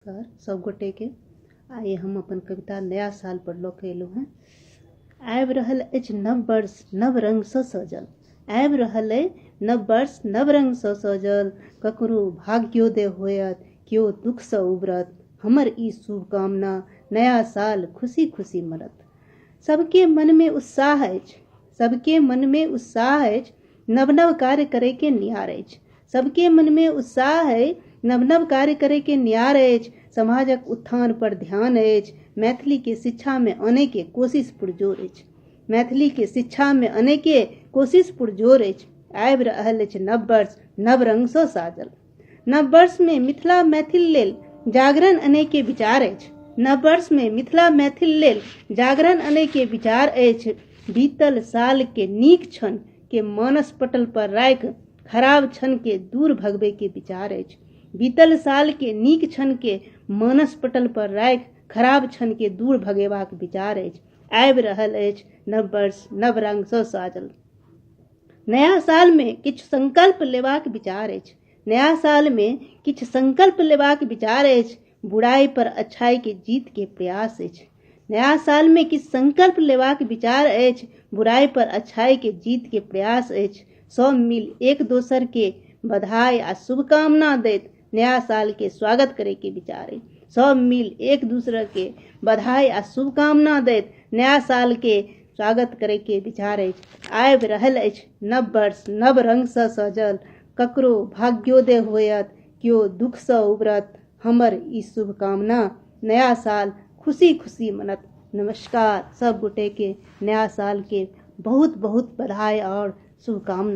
नमस्कार सब गोटे के। आइए हम अपन कविता नया साल पर लऽ के एलहुँ हैं। आबि रहल अछि नव वर्ष नव रंगसँ सजल, आबि रहल अइ नव वर्ष नव रंगसँ सजल, ककरो भाग्योदय होयत केओ दुखसँ उबरत, हमर ई शुभकामना नया साल खुशी खुशी मनत। सबके मन में उत्साह अछि, सबके मन में उत्साह अछि, नव नव कार्य करे के निहार अछि। सबके मन में उत्साह है, नव नव कार्य करे के निहार अछि। समाजक उत्थान पर ध्यान अछि, मैथिली के शिक्षा में आने के कोशिश पुरजोर अछि। मैथिली के शिक्षा में आने के कोशिश पुरजोर अछि। आबि रहल अछि नव वर्ष नव रंगसँ साजल। नव वर्ष में मिथिला मैथिल लेल जागरण आने के विचार अछि। नव वर्ष में मिथिला मैथिल लेल जागरण आने के विचार अछि। बीतल साल के नीक क्षण के मानस पटल पर राखि खराब क्षण के दूर भगबे के विचार अछि। बीतल साल के नीक क्षण के मानस पटल पर राखि खराब क्षण के दूर भगेबाक विचार अछि। आबि रहल अछि नव वर्ष नव रंगसँ साजल। नया साल में किछु संकल्प लेबाक विचार अछि। नया साल में किछु संकल्प लेबाक विचार अछि। बुराई पर अच्छाई के जीत के प्रयास अछि। नया साल में किछु संकल्प लेबाक विचार अछि। बुराई पर अच्छाई के जीत के प्रयास अछि। सब मिल एक दोसर के बधाई आ शुभकामना दैत नया साल के स्वागत करे के विचार अछि। सब मिल एक दूसरे के बधाई आ शुभकामना दैत नया साल के स्वागत करे के विचार अछि। आबि रहल अछि नव वर्ष नव रंगसँ सजल, ककरो भाग्योदय होयत केओ दुखसँ उबरत, हमर ई शुभकामना नया साल खुशी खुशी मनत। नमस्कार सब गोटे के नया साल के बहुत बहुत बधाई और शुभकामना।